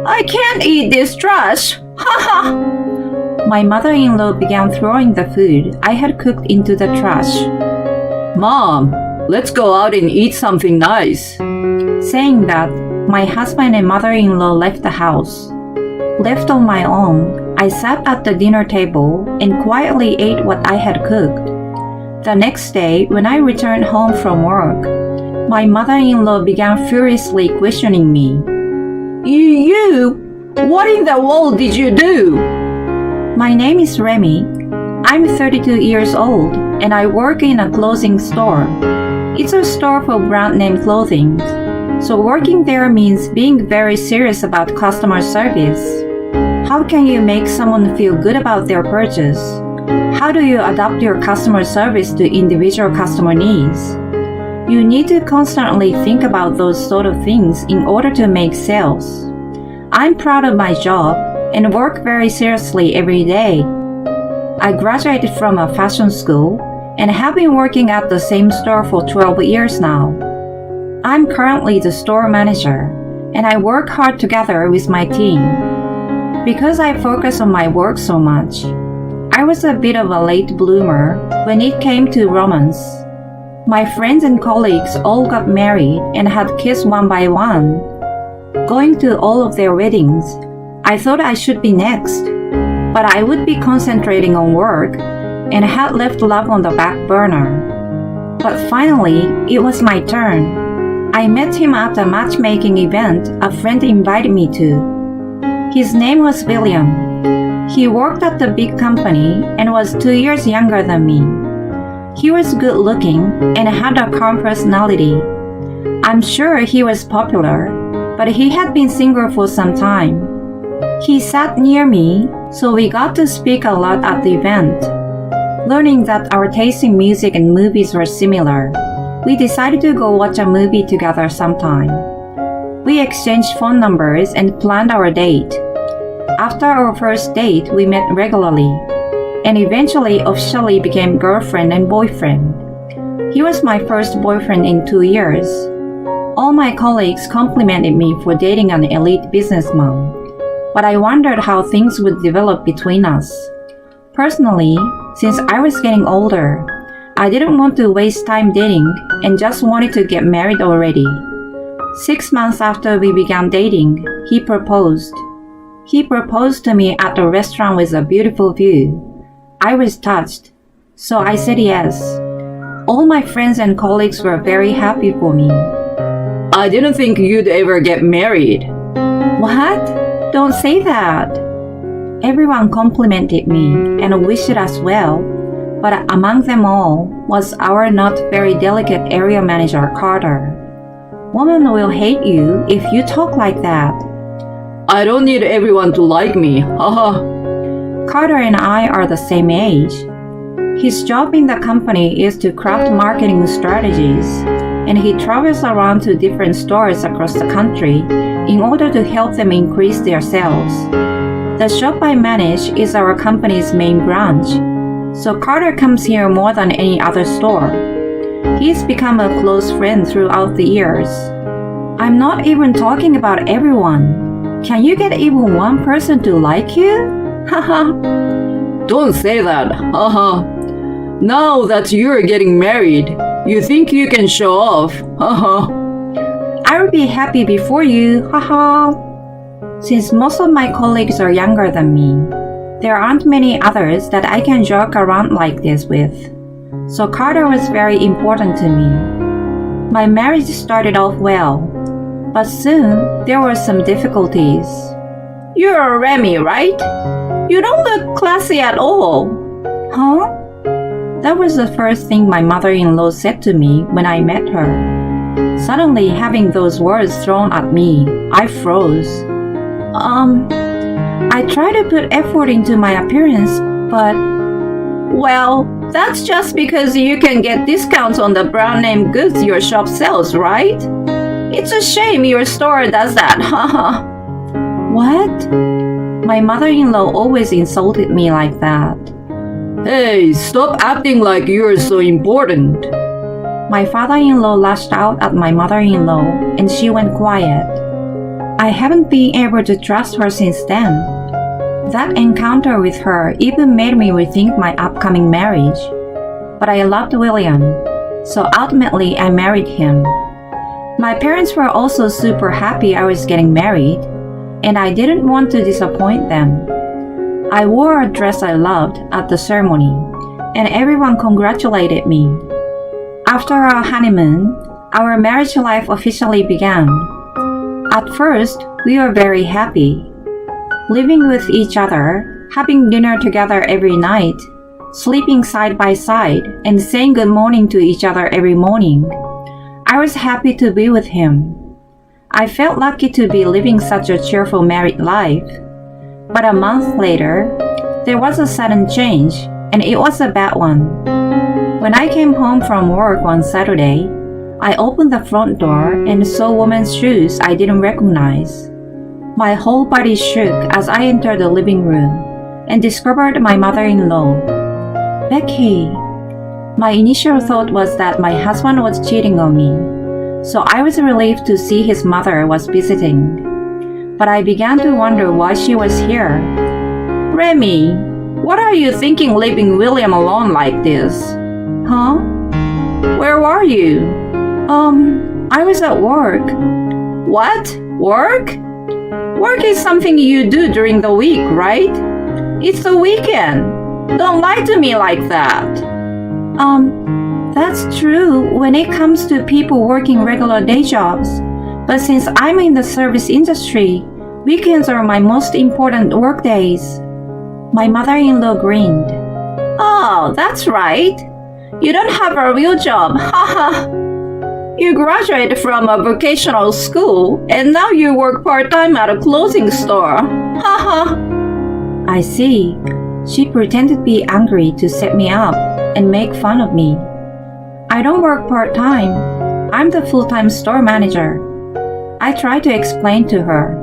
I can't eat this trash! Ha ha! My mother-in-law began throwing the food I had cooked into the trash. Mom, let's go out and eat something nice. Saying that, my husband and mother-in-law left the house. Left on my own, I sat at the dinner table and quietly ate what I had cooked. The next day, when I returned home from work, my mother-in-law began furiously questioning me. What in the world did you do? My name is Remy. I'm 32 years old and I work in a clothing store. It's a store for brand name clothing. So working there means being very serious about customer service. How can you make someone feel good about their purchase? How do you adapt your customer service to individual customer needs? You need to constantly think about those sort of things in order to make sales. I'm proud of my job and work very seriously every day. I graduated from a fashion school and have been working at the same store for 12 years now. I'm currently the store manager and I work hard together with my team. Because I focus on my work so much, I was a bit of a late bloomer when it came to romance. My friends and colleagues all got married and had kids one by one. Going to all of their weddings, I thought I should be next, but I would be concentrating on work and had left love on the back burner. But finally, it was my turn. I met him at a matchmaking event a friend invited me to. His name was William. He worked at a big company and was 2 years younger than me. He was good looking and had a calm personality. I'm sure he was popular, but he had been single for some time. He sat near me, so we got to speak a lot at the event. Learning that our taste in music and movies were similar, we decided to go watch a movie together sometime. We exchanged phone numbers and planned our date. After our first date, we met regularly and eventually officially became girlfriend and boyfriend. He was my first boyfriend in 2 years. All my colleagues complimented me for dating an elite businessman, but I wondered how things would develop between us. Personally, since I was getting older, I didn't want to waste time dating and just wanted to get married already. 6 months after we began dating, he proposed. He proposed to me at a restaurant with a beautiful view. I was touched, so I said yes. All my friends and colleagues were very happy for me. I didn't think you'd ever get married. What? Don't say that. Everyone complimented me and wished us well, but among them all was our not very delicate area manager, Carter. Women will hate you if you talk like that. I don't need everyone to like me, haha. Carter and I are the same age. His job in the company is to craft marketing strategies, and he travels around to different stores across the country in order to help them increase their sales. The shop I manage is our company's main branch, so Carter comes here more than any other store. He's become a close friend throughout the years. I'm not even talking about everyone. Can you get even one person to like you? Haha. Don't say that, haha. Now that you're getting married, you think you can show off, haha. I will be happy before you, haha. Since most of my colleagues are younger than me, there aren't many others that I can joke around like this with. So Carter was very important to me. My marriage started off well, but soon there were some difficulties. You're Remy, right? You don't look classy at all. Huh? That was the first thing my mother-in-law said to me when I met her. Suddenly, having those words thrown at me, I froze. I try to put effort into my appearance, but... Well, that's just because you can get discounts on the brand name goods your shop sells, right? It's a shame your store does that, haha. What? My mother-in-law always insulted me like that. Hey, stop acting like you're so important. My father-in-law lashed out at my mother-in-law and she went quiet. I haven't been able to trust her since then. That encounter with her even made me rethink my upcoming marriage. But I loved William, so ultimately I married him. My parents were also super happy I was getting married, and I didn't want to disappoint them. I wore a dress I loved at the ceremony, and everyone congratulated me. After our honeymoon, our marriage life officially began. At first, we were very happy. Living with each other, having dinner together every night, sleeping side by side, and saying good morning to each other every morning. I was happy to be with him. I felt lucky to be living such a cheerful married life. But a month later, there was a sudden change, and it was a bad one. When I came home from work one Saturday, I opened the front door and saw women's shoes I didn't recognize. My whole body shook as I entered the living room and discovered my mother-in-law. Becky. My initial thought was that my husband was cheating on me, so I was relieved to see his mother was visiting. But I began to wonder why she was here. Remy, what are you thinking leaving William alone like this? Huh? Where were you? I was at work. What? Work? Work is something you do during the week, right? It's the weekend. Don't lie to me like that. That's true when it comes to people working regular day jobs. But since I'm in the service industry, weekends are my most important work days. My mother-in-law grinned. Oh, that's right. You don't have a real job, haha. You graduated from a vocational school and now you work part-time at a clothing store, haha. I see. She pretended to be angry to set me up and make fun of me. I don't work part-time. I'm the full-time store manager. I tried to explain to her,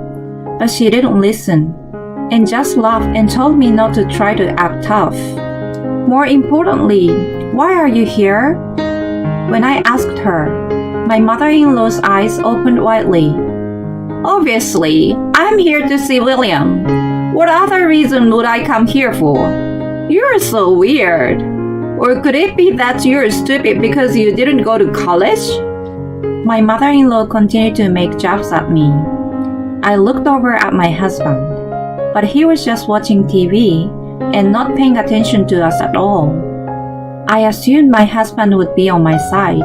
but she didn't listen and just laughed and told me not to try to act tough. More importantly, why are you here? When I asked her, my mother-in-law's eyes opened widely. Obviously, I'm here to see William. What other reason would I come here for? You're so weird. Or could it be that you're stupid because you didn't go to college? My mother-in-law continued to make jabs at me. I looked over at my husband, but he was just watching TV and not paying attention to us at all. I assumed my husband would be on my side,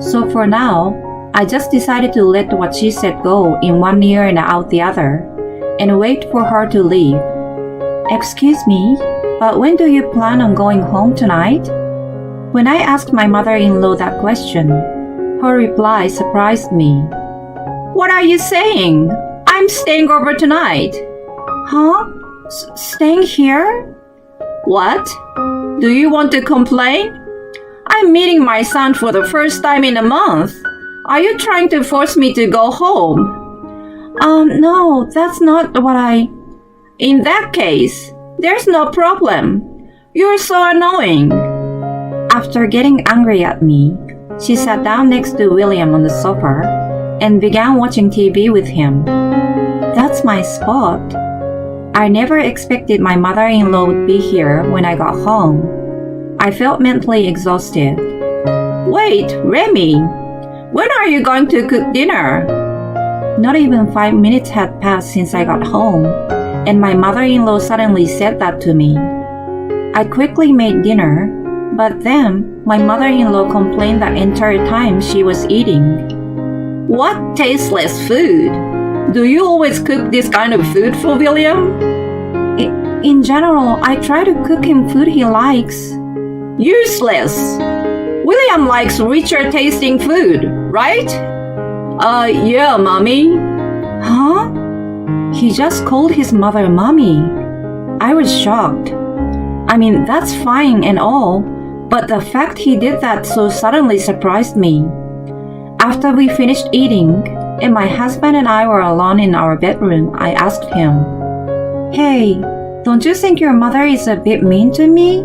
so for now, I just decided to let what she said go in one ear and out the other, and wait for her to leave. Excuse me, but when do you plan on going home tonight? When I asked my mother-in-law that question, her reply surprised me. What are you saying? I'm staying over tonight. Huh? Staying here? What? Do you want to complain? I'm meeting my son for the first time in a month. Are you trying to force me to go home? No, that's not what In that case, there's no problem. You're so annoying. After getting angry at me, she sat down next to William on the sofa and began watching TV with him. That's my spot. I never expected my mother-in-law would be here when I got home. I felt mentally exhausted. Wait, Remy, when are you going to cook dinner? Not even 5 minutes had passed since I got home, and my mother-in-law suddenly said that to me. I quickly made dinner, but then my mother-in-law complained the entire time she was eating. What tasteless food! Do you always cook this kind of food for William? In general, I try to cook him food he likes. Useless! William likes richer tasting food, right? Yeah, Mommy. Huh? He just called his mother Mommy. I was shocked. I mean, that's fine and all, but the fact he did that so suddenly surprised me. After we finished eating, and my husband and I were alone in our bedroom, I asked him, Hey, don't you think your mother is a bit mean to me?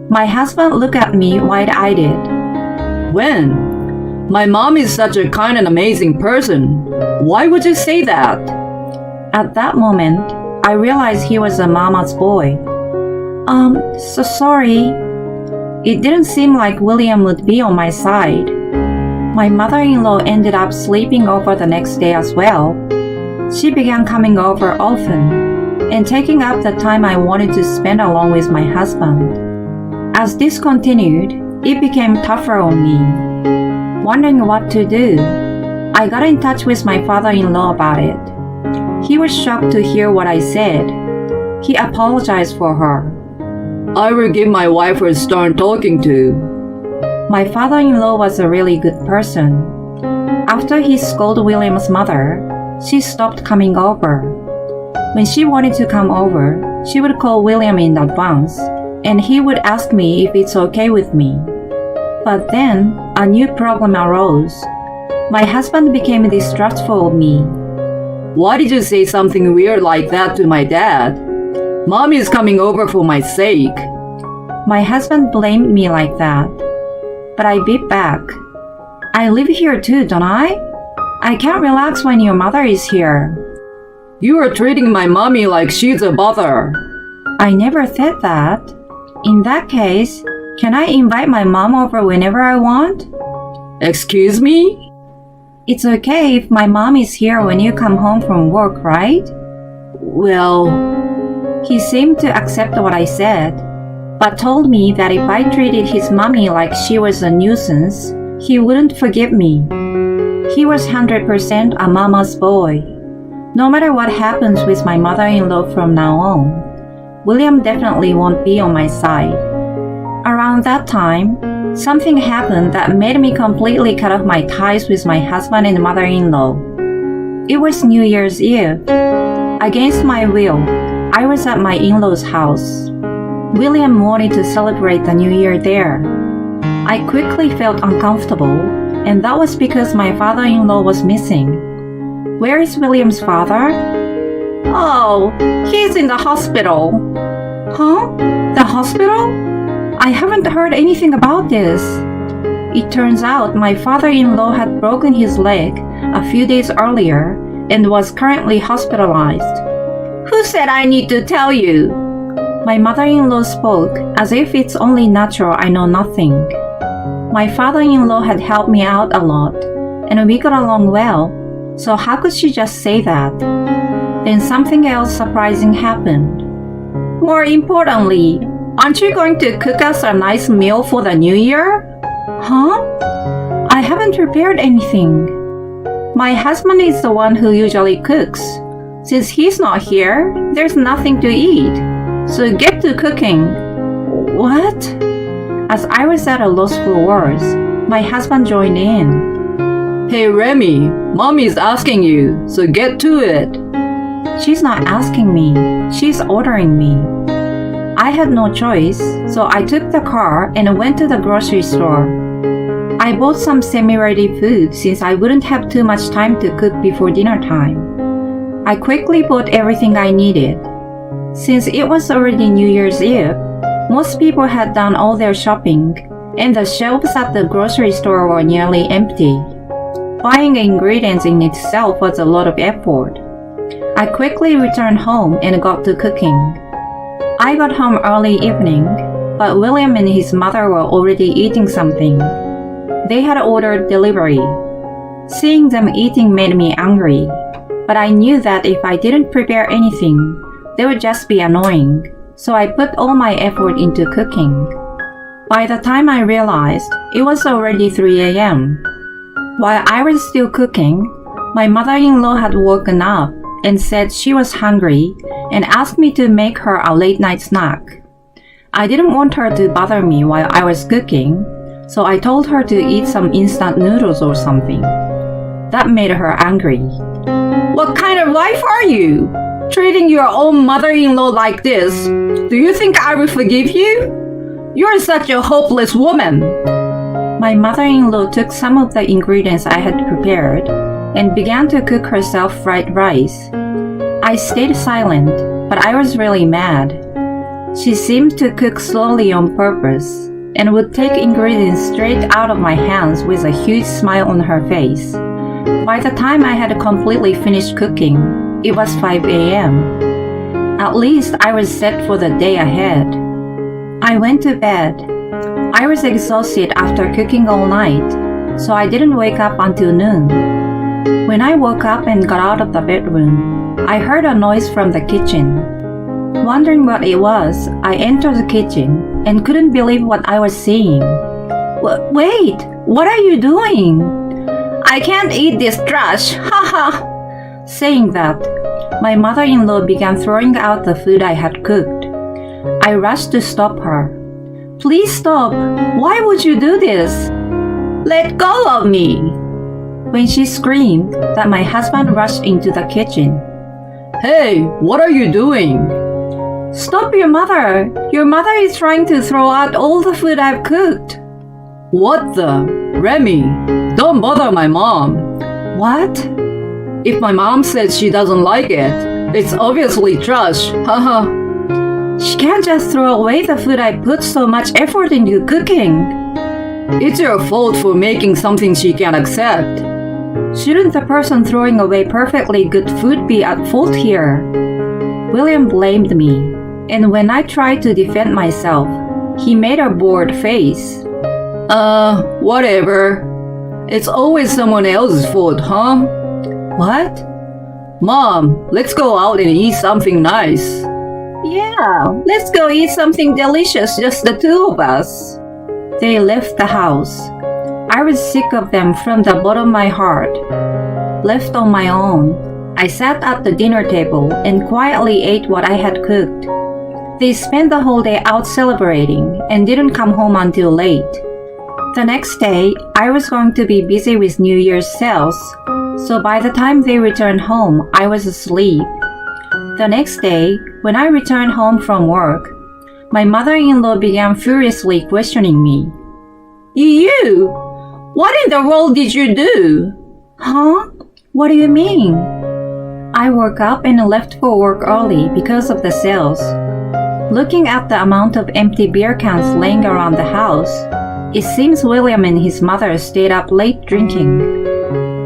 My husband looked at me wide-eyed. When? My mom is such a kind and amazing person. Why would you say that? At that moment, I realized he was a mama's boy. So sorry. It didn't seem like William would be on my side. My mother-in-law ended up sleeping over the next day as well. She began coming over often and taking up the time I wanted to spend along with my husband. As this continued, it became tougher on me. Wondering what to do, I got in touch with my father-in-law about it. He was shocked to hear what I said. He apologized for her. I will give my wife a stern talking to. My father-in-law was a really good person. After he scolded William's mother, she stopped coming over. When she wanted to come over, she would call William in advance, and he would ask me if it's okay with me. But then, a new problem arose. My husband became distrustful of me. Why did you say something weird like that to my dad? Mom is coming over for my sake. My husband blamed me like that. But I beat back. I live here too, don't I? I can't relax when your mother is here. You are treating my mommy like she's a bother. I never said that. In that case, can I invite my mom over whenever I want? Excuse me? It's okay if my mom is here when you come home from work, right? Well, he seemed to accept what I said, but told me that if I treated his mommy like she was a nuisance, he wouldn't forgive me. He was 100% a mama's boy. No matter what happens with my mother-in-law from now on, William definitely won't be on my side. Around that time, something happened that made me completely cut off my ties with my husband and mother-in-law. It was New Year's Eve. Against my will, I was at my in-laws' house. William wanted to celebrate the New Year there. I quickly felt uncomfortable, and that was because my father-in-law was missing. Where is William's father? Oh, he's in the hospital. Huh? The hospital? I haven't heard anything about this. It turns out my father-in-law had broken his leg a few days earlier and was currently hospitalized. Who said I need to tell you? My mother-in-law spoke as if it's only natural I know nothing. My father-in-law had helped me out a lot, and we got along well, so how could she just say that? Then something else surprising happened. More importantly, aren't you going to cook us a nice meal for the New Year? Huh? I haven't prepared anything. My husband is the one who usually cooks. Since he's not here, there's nothing to eat. So get to cooking. What? As I was at a loss for words, my husband joined in. Hey Remy, Mom is asking you, so get to it. She's not asking me, she's ordering me. I had no choice, so I took the car and went to the grocery store. I bought some semi-ready food since I wouldn't have too much time to cook before dinner time. I quickly bought everything I needed. Since it was already New Year's Eve, most people had done all their shopping, and the shelves at the grocery store were nearly empty. Buying ingredients in itself was a lot of effort. I quickly returned home and got to cooking. I got home early evening, but William and his mother were already eating something. They had ordered delivery. Seeing them eating made me angry, but I knew that if I didn't prepare anything, they would just be annoying, so I put all my effort into cooking. By the time I realized, it was already 3 a.m. While I was still cooking, my mother-in-law had woken up and said she was hungry and asked me to make her a late-night snack. I didn't want her to bother me while I was cooking, so I told her to eat some instant noodles or something. That made her angry. What kind of wife are you? Treating your own mother-in-law like this? Do you think I will forgive you? You're such a hopeless woman. My mother-in-law took some of the ingredients I had prepared and began to cook herself fried rice. I stayed silent, but I was really mad. She seemed to cook slowly on purpose, and would take ingredients straight out of my hands with a huge smile on her face. By the time I had completely finished cooking, it was 5 a.m. At least I was set for the day ahead. I went to bed. I was exhausted after cooking all night, so I didn't wake up until noon. When I woke up and got out of the bedroom, I heard a noise from the kitchen. Wondering what it was, I entered the kitchen and couldn't believe what I was seeing. Wait, what are you doing? I can't eat this trash, haha! Saying that, my mother-in-law began throwing out the food I had cooked. I rushed to stop her. Please stop! Why would you do this? Let go of me! When she screamed that, my husband rushed into the kitchen. Hey, what are you doing? Stop your mother! Your mother is trying to throw out all the food I've cooked. What the? Remy, don't bother my mom. What? If my mom says she doesn't like it, it's obviously trash, haha. She can't just throw away the food I put so much effort into cooking. It's your fault for making something she can't accept. Shouldn't the person throwing away perfectly good food be at fault here? William blamed me, and when I tried to defend myself, he made a bored face. Whatever. It's always someone else's fault, huh? What? Mom, let's go out and eat something nice. Yeah, let's go eat something delicious, just the two of us. They left the house. I was sick of them from the bottom of my heart. Left on my own, I sat at the dinner table and quietly ate what I had cooked. They spent the whole day out celebrating and didn't come home until late. The next day, I was going to be busy with New Year's sales, so by the time they returned home, I was asleep. The next day, when I returned home from work, my mother-in-law began furiously questioning me. You? What in the world did you do? Huh? What do you mean? I woke up and left for work early because of the sales. Looking at the amount of empty beer cans laying around the house, it seems William and his mother stayed up late drinking.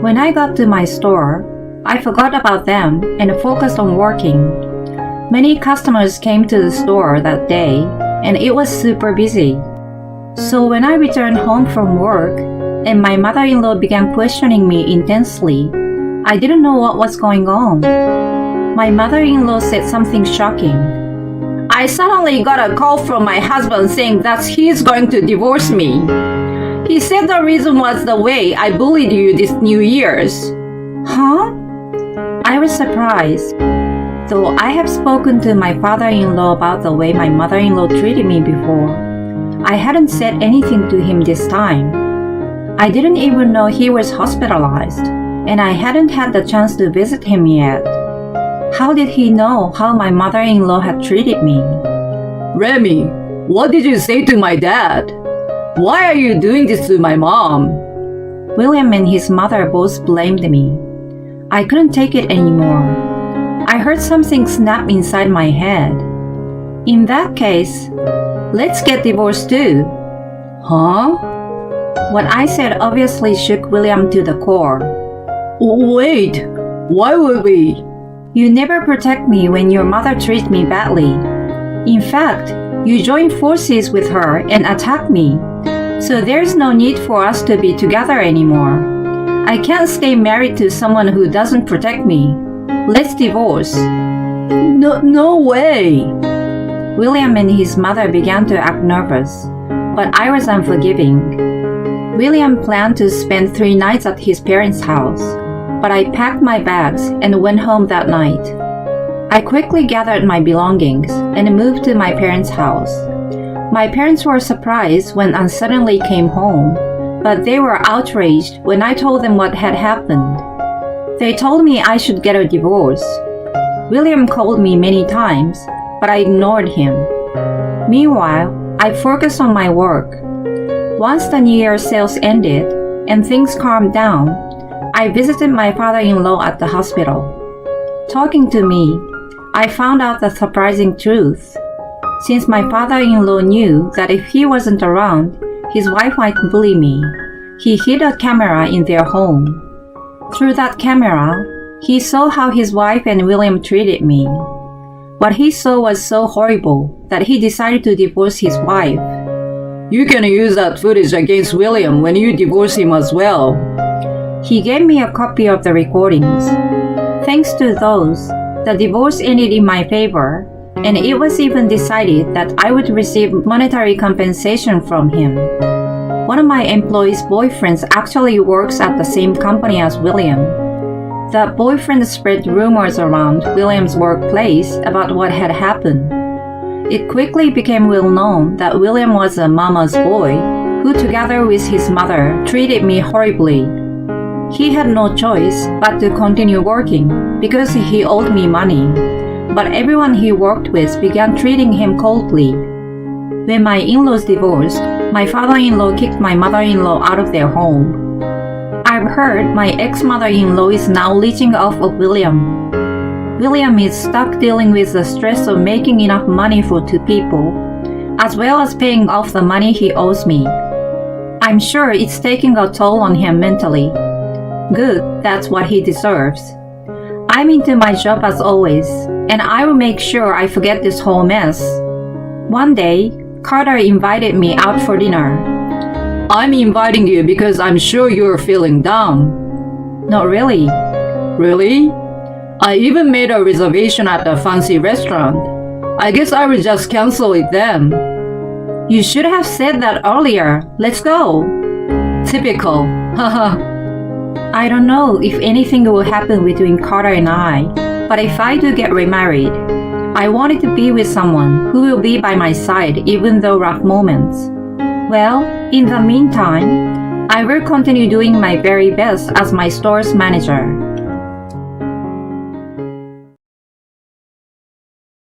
When I got to my store, I forgot about them and focused on working. Many customers came to the store that day, and it was super busy. So when I returned home from work, and my mother-in-law began questioning me intensely, I didn't know what was going on. My mother-in-law said something shocking. I suddenly got a call from my husband saying that he's going to divorce me. He said the reason was the way I bullied you this New Year's. Huh? I was surprised. Though I have spoken to my father-in-law about the way my mother-in-law treated me before, I hadn't said anything to him this time. I didn't even know he was hospitalized, and I hadn't had the chance to visit him yet. How did he know how my mother-in-law had treated me? Remy, what did you say to my dad? Why are you doing this to my mom? William and his mother both blamed me. I couldn't take it anymore. I heard something snap inside my head. In that case, let's get divorced too. Huh? What I said obviously shook William to the core. Wait, why would we? You never protect me when your mother treats me badly. In fact, you join forces with her and attack me. So there's no need for us to be together anymore. I can't stay married to someone who doesn't protect me. Let's divorce. No way. William and his mother began to act nervous, but I was unforgiving. William planned to spend 3 nights at his parents' house, but I packed my bags and went home that night. I quickly gathered my belongings and moved to my parents' house. My parents were surprised when I suddenly came home, but they were outraged when I told them what had happened. They told me I should get a divorce. William called me many times, but I ignored him. Meanwhile, I focused on my work. Once the New Year sales ended and things calmed down, I visited my father-in-law at the hospital. Talking to me, I found out the surprising truth. Since my father-in-law knew that if he wasn't around, his wife might bully me, he hid a camera in their home. Through that camera, he saw how his wife and William treated me. What he saw was so horrible that he decided to divorce his wife. You can use that footage against William when you divorce him as well. He gave me a copy of the recordings. Thanks to those, the divorce ended in my favor, and it was even decided that I would receive monetary compensation from him. One of my employees' boyfriends actually works at the same company as William. The boyfriend spread rumors around William's workplace about what had happened. It quickly became well known that William was a mama's boy who, together with his mother, treated me horribly. He had no choice but to continue working because he owed me money, but everyone he worked with began treating him coldly. When my in-laws divorced, my father-in-law kicked my mother-in-law out of their home. I've heard my ex-mother-in-law is now leeching off of William. William is stuck dealing with the stress of making enough money for two people, as well as paying off the money he owes me. I'm sure it's taking a toll on him mentally. Good, that's what he deserves. I'm into my job as always, and I will make sure I forget this whole mess. One day, Carter invited me out for dinner. I'm inviting you because I'm sure you're feeling down. Not really. Really? I even made a reservation at a fancy restaurant. I guess I will just cancel it then. You should have said that earlier. Let's go. Typical. Haha. I don't know if anything will happen between Carter and I, but if I do get remarried, I wanted to be with someone who will be by my side even though rough moments. Well, in the meantime, I will continue doing my very best as my store's manager.